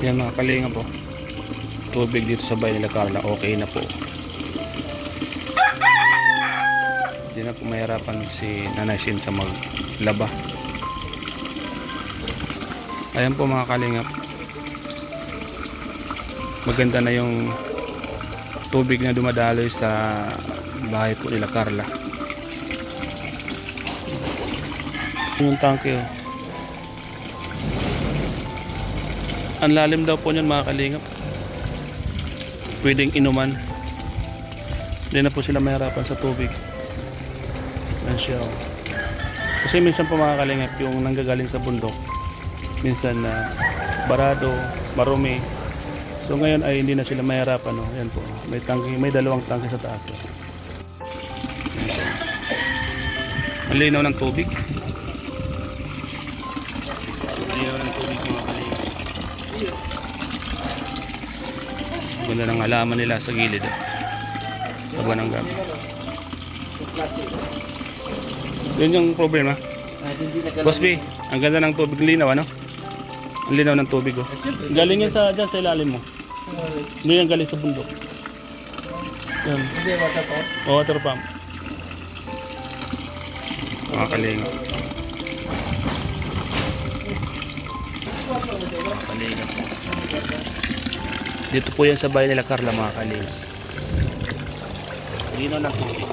Yan mga kalinga po. Tubig dito sa bahay nila Carla. Okay na po. Hindi na po mahirapan si Nanay Sin sa maglaba. Ayan po mga kalingap. Maganda na yung tubig na dumadaloy sa bahay po nila Carla. Yung tangke oh. Ang lalim daw po niyan mga kalingap. Pwedeng inuman. Hindi na po sila mahirapan sa tubig. Yan siya oh. Kasi minsan po mga kalingap yung nanggagaling sa bundok, minsan na barado, marumi. So ngayon ay hindi na sila mahirapan oh. Yan po. May tangke, may dalawang tangke sa taas. Oh. Ang linaw ng tubig. Linaw ng tubig mga kalingap. Ganda ng halaman nila sa gilid. Taba ng gabi. Yun yung problema. Boss B, ang ganda ng tubig. Linaw ano? Ang linaw ng tubig oh. Galing yan dyan sa ilalim mo. Hindi yan galing sa bundok. Yan. Water pump? O, water pump. Mga kalinga. Kalinga po. Dito po yan sa bahay nila Carla mga kalinga. Linaw ng tubig.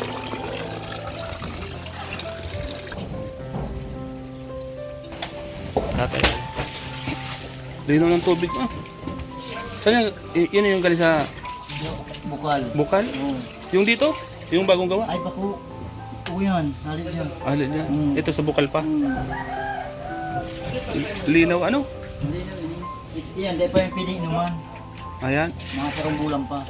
Tatay. Linaw ng tubig ah. Saan yun yung galing sa Bukal. bukal? Oo. Yung dito? Yung bagong gawa? Ay, baku. Oo yan. Halit dyan. Alin niya. Mm. Ito sa bukal pa. Hmm. Linaw ano? Hindi na. Yan, di pa yung pwedeng inuman. Ayan. Mga sarumbulan pa.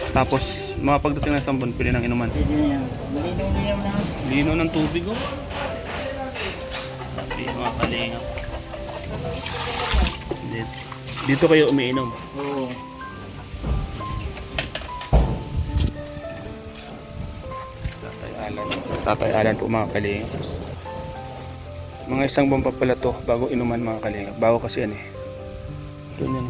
Tapos mga pagdating ng sambon, pwede nang inuman. Pwede na yan. Malinaw na. Linaw ng tubig oh. Sabi mga kalingap. Dito kayo umiinom. Oo. Tatay Alan po mga kalingap. Mga isang buwan pa pala to bago inuman mga kalingap. Bago kasi yan eh. Ito yan.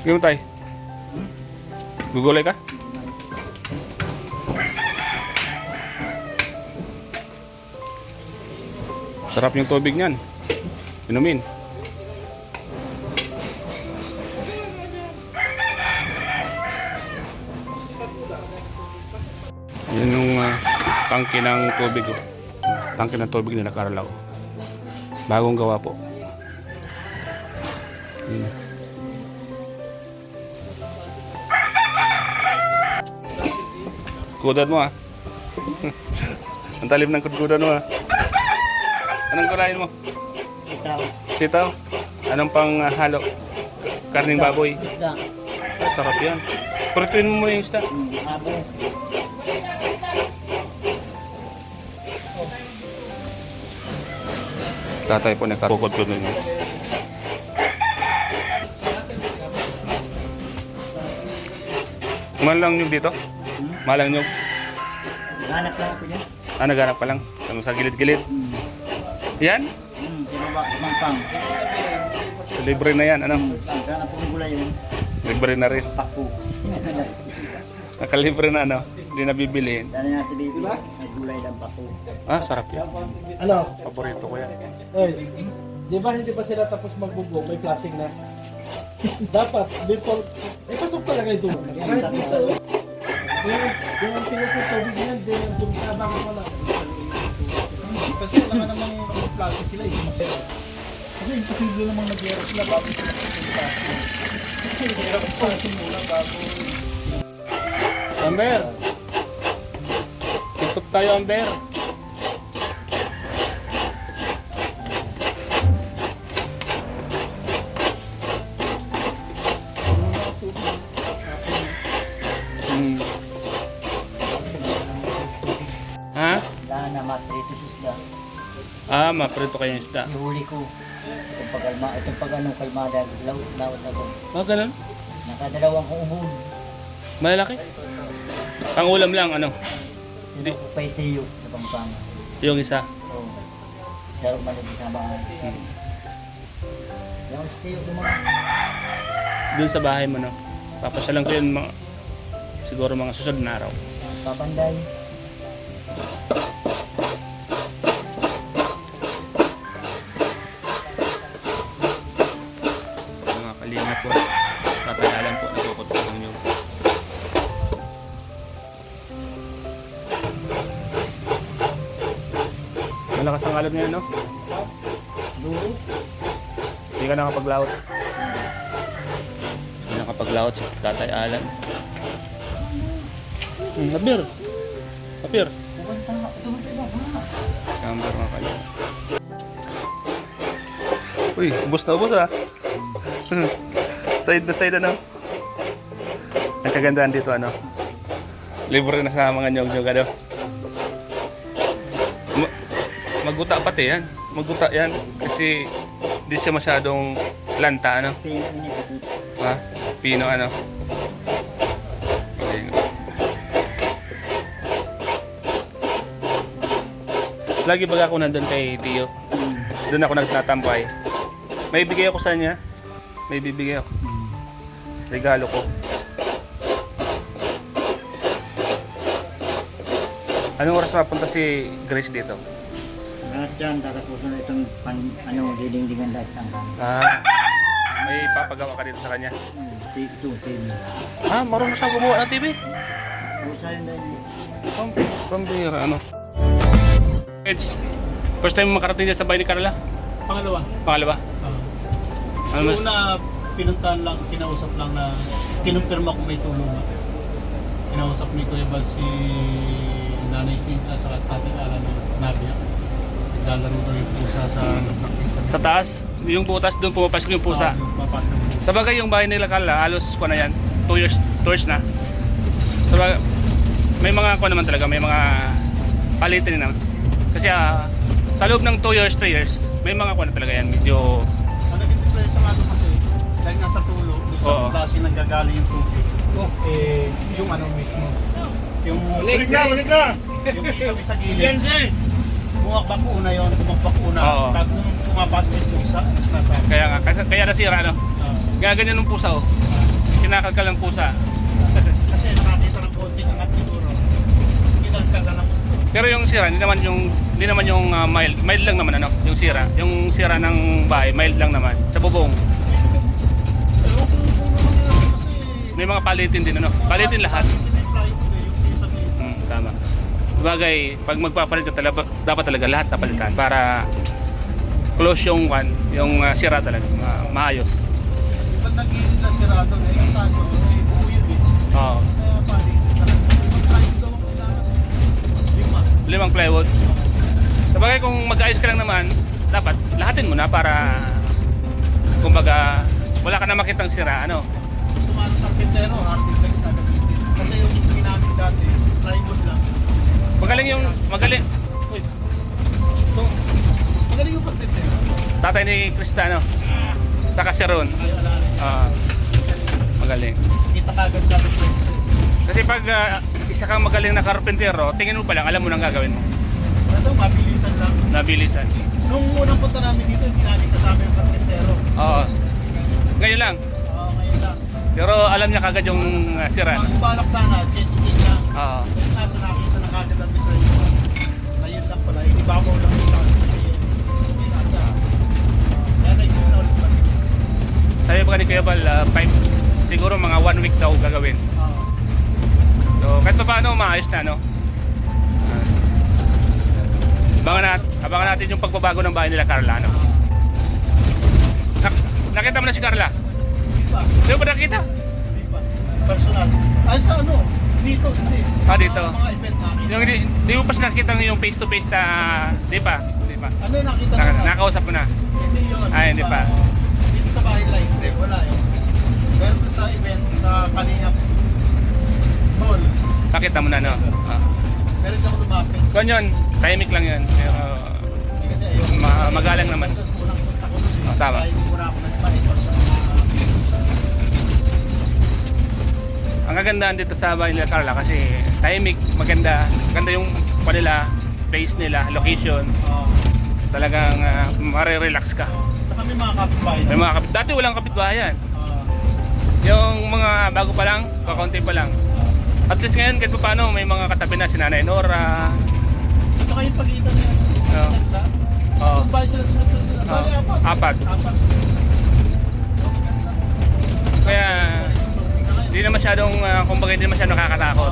Gano'n tayo? Gugulay ka? Sarap yung tubig niyan. Inumin. Yan yung tangke ng tubig. Oh. Tangke ng tubig nila Carla. Oh. Bagong gawa po. Yan. Kudan mo ah. Ang talim ng kudan mo ah. Anong kulain mo? Sitaw. Sitaw? Anong pang halo? Karning baboy? Isda. Sarap yan. Prutuin mo muna yung isda. Abo. Tatay po nakakukod ko nun. Malang nyug dito? Malang nyug? Hanap lang ako dyan. Naghanap pa lang. Ano sa gilid-gilid? Yan? Sinabak sa mangpang. Libre na yan. Ano? Hanap akong gulay yun. Libre na rin. Paku. Nakalibre na ano? Hindi na bibilihin. Dali natin dito. May gulay ng paku. Ah, sarap yan. Ano? Paborito ko yan. Oy, di ba hindi pa sila tapos magbubog? May klaseng na. Dapat, before, pasok talaga ito. Kahit dito, yung pinasok tubig yan, yung dumsabang ko lang. Kasi alam namang plastic sila eh. Kasi imposible namang nag-erap sila bago sila pupunta. Kasi hirap pa muna bago. Amber! Tutok tayo, Amber! Ha? Wala na matrito sa isda. Ah, maprito kayo yung isda. Ihuli ko. Itong pag ano, kalmada, lawat ako. Ah, ganun? Nakadalawang kong ubod. Malalaki? Pang ulam lang, ano? Hindi ko kay Tiyo sa Pampanga. Yung isa. Oo. Isa malig sa bahay. Yung si Tiyo dumaan. Doon sa bahay mo, no? Papasyalan ko yun siguro mga susunod na araw. Papanday. Mga kalinga po. Tatagalan po, nagkukutok ng nyug. Malakas ang alon ngayon, no? Lurus. Hindi ka nakapaglawot. Hindi nakapaglawot si Tatay Alan. Apir. Apir. Pupunta. Ito mas iba. Camber mga kayo. Uy, ubos na ubos ah. Side na side ano. Ang kagandahan dito ano. Libre na sa mga nyog-nyog ano. Maguta pati yan. Maguta yan. Kasi di siya masyadong lanta ano. Pino niya. Ha? Pino ano. Pino. Lagi baga ako nandun kay Tio. Doon ako nagtatampay. May bigay ako sa kanya. May bibigay ako. Regalo ko. Anong oras mapunta si Grace dito? At dyan, tatapusin na itong diding-dingan das ng Ah, may papagawa ka dito sa kanya. Ito, TV. Ah, marunong siya gumawa ng TV? Pusa yun din. Pambira, ano? It's first time makarating dyan sa bahay ni Carla? Pangalawa. Pangalawa? Ano mas? Yung una, pinuntahan lang, kinausap lang na kinumpirma kung may tulungan. Kinausap ni Kuya Bal si Nanay Cynthia at si Tatay Alan na sinabi niya. Naglalaro daw yung pusa sa practice. Sa taas, yung butas doon pumapasok yung pusa. Papasok. Sa bagay yung bahay nila Carla, halos ko na yan. 2 years na. Sa bagay, may mga ko naman talaga, may mga palitin naman. Kasi sa loob ng 2 years, 3 years, may mga ko na talaga yan. Medyo, Ang naging difference nga doon kasi, dahil nga sa tulo, doon sa Oo. klase nanggagaling yung tubig. Yung ano mismo. Yung Balik na! yung isaw sa gilid. Bumakbak una yun, bumakbak una. Oo. Tapos nung pumapasok yung pusa, sinasabi. kaya nga, kaya nasira ano. Kaya ganyan ng pusa oh. Kinakagkal ng pusa. Kasi nakakita ng konti ng at siguro. Kinakagkal ng gusto. Pero yung sira, hindi naman yung mild lang naman ano, yung sira. Yung sira ng bahay, mild lang naman. Sa bubong, Ewan ko kung ano nila kasi. may mga palitin din ano. Palitin lahat. Kinay-fly ko yung isa may Tama. Bagay, pag magpapalit ka talaga, dapat talaga lahat napalitan para close yung sira talaga, maayos. Ba't nag-iilid lang sirado na yung kaso, buo yun eh. Oo. Kaya pali, yung flying daw ang kailangan. 5 plywood. Sabagay kung mag-ayos ka lang naman, dapat lahatin mo na para kumbaga wala ka na makitang sira ano. Gusto man ng carpentero, architects na gamitin. Kasi yung ginamit dati, plywood lang. Magaling. Uy. So, Magaling yung carpentero. tatay ni Cristano. Sa Caseron. Ay, alala. Magaling. Kita kagad carpentero. Kasi pag isa kang magaling na karpentero, tingin mo pa lang, alam mo nang gagawin mo. Ito, mabilisan lang. Nabilisan. Nung unang punta namin dito, hindi namin kasama yung carpentero. Oo. Ngayon lang. Ngayon lang. Pero alam niya kagad yung sira. Ang balak sana, change skin lang. Oo. Yung kaso nakita na kagad ang difference. Ayun lang pala, inibabaw lang yung sabi kasi hindi nata. Kaya naisip na ulit lang. Sabi pa ni Kuya Bal, siguro mga 1 week daw gagawin. So kahit pa paano, maayos na no. Abangan natin yung pagbabago ng bahay nila Carla no. Nakita mo na si Carla? Hindi pa, Di mo ba nakita? hindi pa. Personal. Ay sa ano? Dito, hindi. Dito. Mga event namin. Yung di mo pa siya nakita yung face to face na di pa? Ano yung nakita na sa? Nakausap mo na. Hindi yun. Ay, hindi pa. Dito sa bahay live, hindi, wala eh. Pero sa event, sa Kalingap Mall, Nakita mo na no. meron ako lumapit. Kung yun, timing lang yun. Pero Kasi ayun. magalang naman. Unang punta ko dun Oh, tama. Kaya hindi muna ako nagpa-effort sa mga Ang kagandahan dito sa bahay nila Carla kasi tahimik, maganda yung nila, place nila, location. Talagang mare-relax ka. Saka may mga kapitbahay May mga dati walang kapitbahayan. Ah, Yung mga bago pa lang, kakaunti pa lang. At least ngayon kahit pa paano may mga katabi na si Nanay Nora. at saka yung pagitan niya. Oo. Oo. Kung bahay sila sunod-sunod. Bali, Apat. Apat. Kaya hindi na masyadong, kumbaga hindi na masyadong nakakatakot.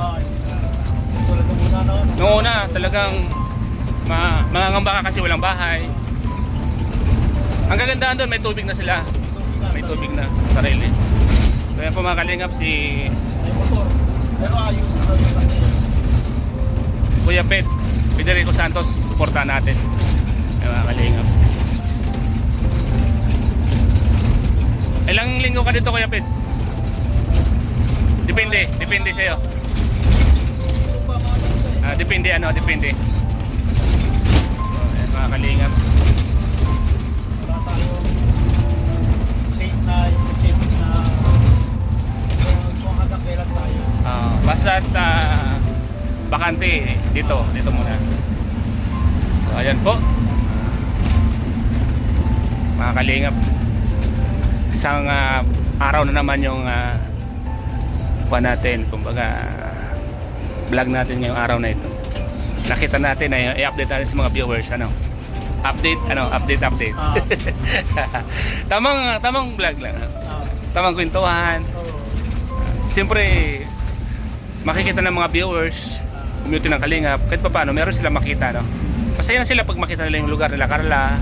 Tulad ng muna noon. Noong una talagang mangangamba ka kasi walang bahay. Ang kagandahan doon may tubig na sila. May tubig na sarili. Kaya po mga kalingap si May motor. Pero ayusin daw yun kasi Kuya Pet Federico Santos, suportahan natin. Ay, mga kalingap. Ilang linggo ka dito Kuya Pet? Depende sa'yo. Depende. Depende. Ay, mga kalingap. wala tayong date na specific na kung hanggang kailan tayo. Basta't bakante dito muna. So ayan po. Mga kalingap. Isang araw na naman yung natin, kumbaga vlog natin ngayong araw na ito. Nakita natin na i-update natin sa mga viewers update. Tamang vlog lang. Tamang kwentuhan. Siyempre makikita ng mga viewers community ng Kalingap kahit pa paano meron sila makita masaya na sila pag makita nila yung lugar nila Carla,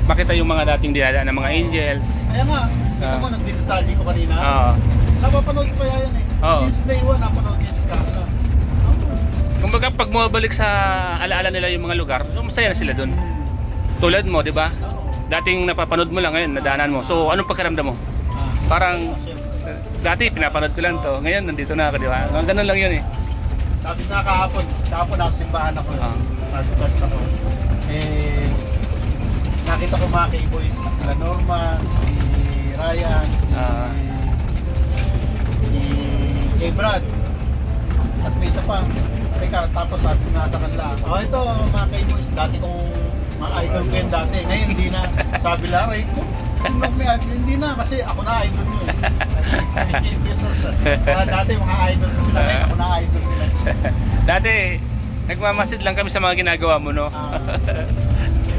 makita yung mga dating dinadaan ng mga angels. Kaya nga, ito mo nagdidetalye ko kanina. Napapanood ko kaya yan eh. Oo. Since day one, napanood ko si Carla. Kumbaga pag bumabalik sa alaala nila yung mga lugar, masaya na sila dun. Tulad mo, di ba? Dating napapanood mo lang, ngayon nadaanan mo. So anong pagkaramdam mo? Parang dati pinapanood ko lang to, ngayon nandito na ako, di ba? Ganun lang yun eh. Sabi na kahapon nasa simbahan ako. Nasa church ako. Nakita ko mga K-boys, sila Norman, si Ryan, si J. Brad. Tapos may isa pa. Teka, tapos sabi ko nga sa kanila, ito mga K-boys, dati kong mga idol ko yun dati. Ngayon hindi na. Sabi Larry, hindi na kasi ako na idol nyo. Dati mga idol ko sila, ngayon ako na idol nila. Dati nagmamasid lang kami sa mga ginagawa mo, no?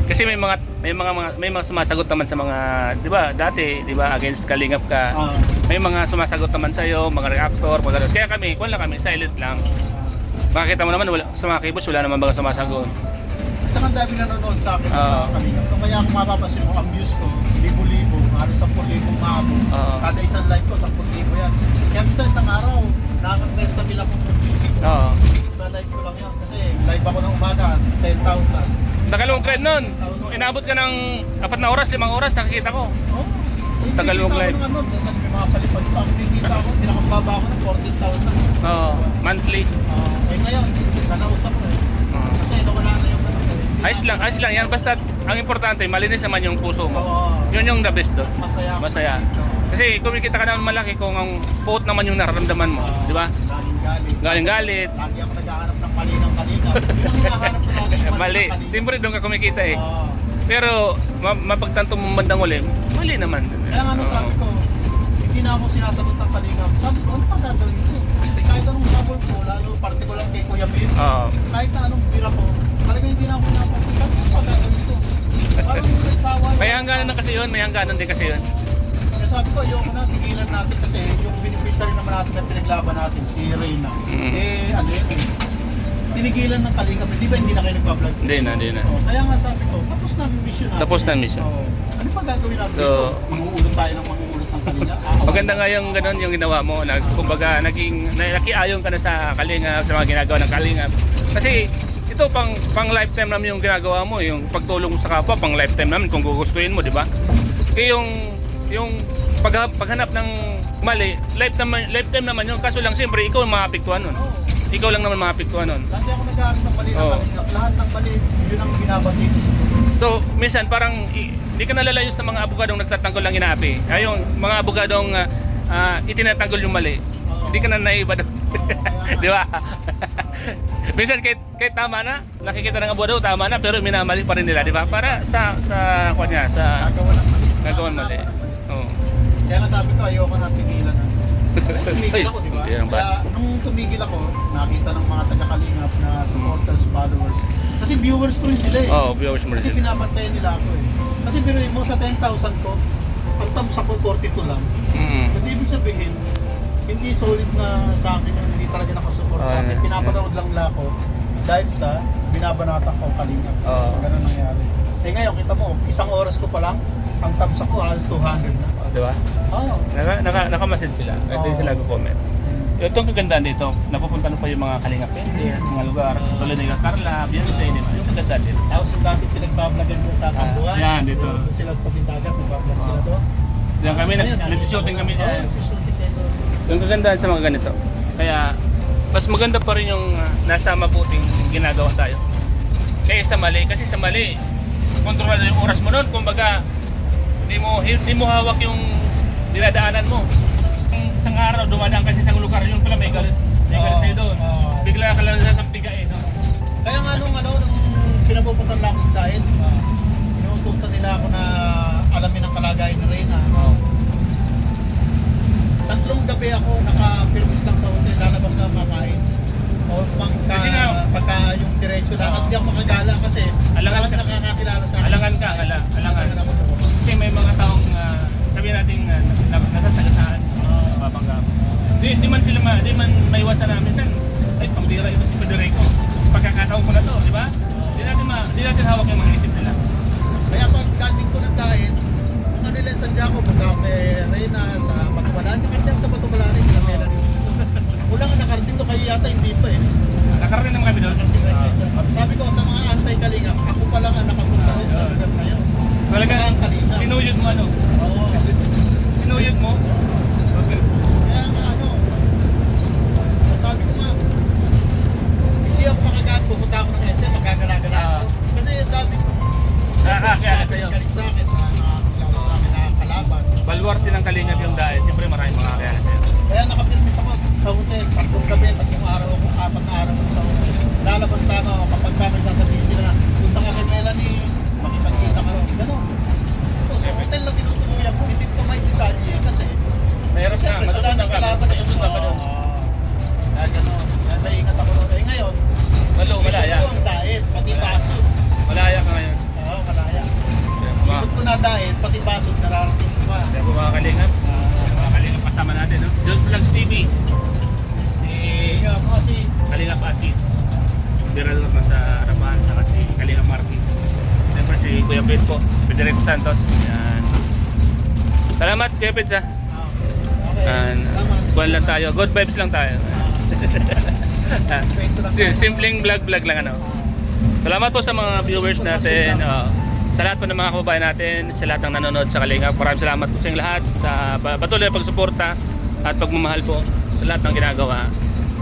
Kasi may mga sumasagot naman sa mga, 'di ba? Dati, 'di ba, against Kalingap ka. May mga sumasagot naman sa iyo, mga reactor, mga ganun. Kaya kami, silent lang. Makikita mo naman sa mga kibos wala naman mga sumasagot. Tsaka ang dami nanonood sa akin sa Kalingap. Kaya kung mapapansin mo, ang views ko, libo-libo, halos 10,000 maabot. Kada isang live ko, 10,000 yan. Kaya minsan isang araw, nakaka-30 mil akong views ko. Sa live ko lang yan. Kasi live ako ng umaga, 10,000. Tagalog live nun. Inabot ka ng 4 na oras, 5 oras, nakikita ko. Tagalog live. Tapos may mga palipad pa. Nakikita ako, pinakababa ako ng 14,000. Monthly. Ngayon, nanausap ko eh. Kasi nawala na yung Ayos lang yan. Basta ang importante, malinis naman yung puso mo. Yun yung the best doon. Masaya. Kasi kumikita ka naman malaki kung ang puot naman yung nararamdaman mo. Di ba? Galing galit. Lagi ako naghahanap ng mali ng kanina. Yun ang hinahanap ko lagi yung Mali. Siyempre doon ka kumikita eh. Pero mapagtanto mo bandang uli, mali naman. Kaya nga sabi ko, hindi na ako sinasagot ng Kalingap. Sabi ko, ano pa gagawin ko? Kahit anong sabol ko, lalo partikular kay Kuya Mir, kahit na anong bira ko, talaga hindi na ako napansin. Sabi ko, ano pa gagawin ko? Parang nagsawa. May hangganan na kasi yun, may hangganan din kasi yun. Kaya sabi ko, ayoko na, tigilan natin kasi yung beneficiary naman natin na pinaglaban natin, si Reyna. Ano yun eh. Tinigilan ng Kalingap, di ba hindi na kayo nagpa-vlog? Hindi na. Kaya nga sabi ko, tapos na ang mission natin. Tapos na ang mission. Ano pa gagawin natin dito? Manguulot tayo ng manguulot ng Kalingap. Maganda nga yung ganun yung ginawa mo. Kumbaga, nakiayon ka na sa Kalingap, sa mga ginagawa ng Kalingap. Kasi ito pang lifetime namin yung ginagawa mo, yung pagtulong sa kapwa, pang lifetime namin kung gugustuhin mo, di ba? Kaya yung paghanap ng mali, lifetime naman yun. Kaso lang siyempre ikaw ang maapektuhan nun. Ikaw lang naman maapektuhan nun. Lagi ako nag-aaral ng mali ng Kalingap. Lahat ng mali, yun ang binabatis. So So, minsan parang hindi ka nalalayo sa mga abogadong nagtatanggol ng inaapi. Ay, yung mga abogadong itinatanggol yung mali. Hindi ka na naiba doon. Di ba? Minsan kahit tama na, nakikita ng abogado tama na, pero minamali pa rin nila, di ba? Para sa kanya, sa gagawin mali. Oo. Kaya nga sabi ko, ayoko na tigilan na. Tumigil ako, di ba? Yan ba? Kaya nung tumigil ako, nakita ng mga taga-kalingap na supporters, followers. Kasi viewers ko rin sila eh. Oo, viewers mo rin Kasi sila. pinabantayan nila ako eh. Kasi biruin mo sa 10,000 ko, ang thumbs up ko 42 lang. Hindi ibig sabihin, hindi solid na sa akin yung hindi talaga nakasupport sa akin. Pinapanood lang nila ako dahil sa binabanatan ko ang kalingap. Ganun nangyari. Eh ngayon, kita mo, isang oras ko pa lang, ang thumbs up ko halos 200 na. Di ba? Oo. Nakamasid sila. Ito yung sila go-comment. Ito ang kagandaan dito. Napupunta na pa yung mga Kalingap sa mga lugar. Tulad ng Carla, Beyonce, di ba? Yung kagandaan dito. Tapos yung dati pinagbablagan ko sa Kambuhan. yan, dito. Sila sa tabing dagat, nagbablog sila doon. Diyan kami, nag-shooting kami dyan. Shooting kayo doon. Yung kagandaan sa mga ganito. Kaya, mas maganda pa rin yung nasa mabuting ginagawa tayo. Kaya sa mali, kasi sa mali, kontrolado yung oras mo nun. Kumbaga, hindi mo hawak yung dinadaanan mo. Isang araw, dumadaan kasi sa isang lugar, yun pala may galit sa'yo doon. Bigla ka lang sasampigain. No? Kaya nga nung pinapupuntan lang ako sa diet, inuutosan nila ako na alamin ang kalagayan ni Reyna. Tatlong gabi ako naka-permis lang sa hotel, lalabas lang makain. O pagka yung diretso lakad, hindi ako makagala kasi Alangan ka. nakakakilala sa akin. Alangan ka, alangan. Kasi may mga taong sabihin natin nasasagasaan, babangga. Di man maiwasan na minsan. Ay, pambira ito si Federico. Pagkakataon ko na to, di ba? Di natin hawak yung mga isip nila. Kaya pag dating ko ng diet, kung ano lang sa Jaco, pagka kay Reyna sa Batubalan, nakarating sa Batubalan, wala nga nakarating to, kayo yata hindi pa eh. Nakarating naman kami doon. Sabi ko sa mga anti-kalingap, ako pa lang ang nakapunta rin sa lugar na yun. Talaga, Saka ang kalingap. sinuyod mo ano? Oo. Sinuyod mo? Okay. Kaya nga sabi ko nga, hindi ako makagaan, pupunta ako ng SM, magagala-gala ako. Kasi sabi ko, Nakakakiyala sa'yo. kaling sa akin, nakakilala sa akin, nakakalaban. Baluarte ng Kalingap yung dahil. Siyempre maraming mga kakayala sa'yo. Kaya nakapirmis ako sa hotel, tatlong gabi, tatlong araw ako, 4 na araw ako sa hotel. Lalabas lang ako kapag kami sasabihin sila na, punta ka kay Melanie, makipagkita ka rin. Ganun. So, sa hotel lang tinutuluyan ko, hindi ko may detalye kasi Mahirap na, siyempre, sa masusundan daming ka. kalaban na Masusundan ka doon. Kaya gano'n. Kaya maingat ako noon. Eh ngayon, Malaya. ikot ko ang diet, pati basod. Malaya ka ngayon. Oo, malaya. Kaya Ikot ko na diet, pati basod, nararating ko pa. po mga Kalingap. Mga Kalingap kasama natin, no? Jones Vlogs TV. Si Kalingap Asid. Birador na sa harapan. Saka si Kalingap Marky. Siyempre si Kuya Ped po. Federico Santos. Yan. Salamat Kuya Ped, ha? Okay. Salamat. Kuhan lang tayo. Good vibes lang tayo. Simpleng vlog lang ano. Salamat po sa mga viewers natin. Sa lahat po ng mga kababayan natin, sa lahat ng nanonood sa Kalingap. Maraming salamat po sa inyong lahat sa patuloy na pagsuporta at pagmamahal po sa lahat ng ginagawa.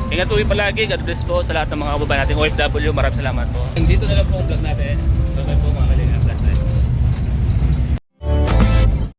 Ingat uwi palagi. God bless po sa lahat ng mga kababayan natin OFW. Maraming salamat po. Dito na lang po ang vlog natin. Bye-bye po.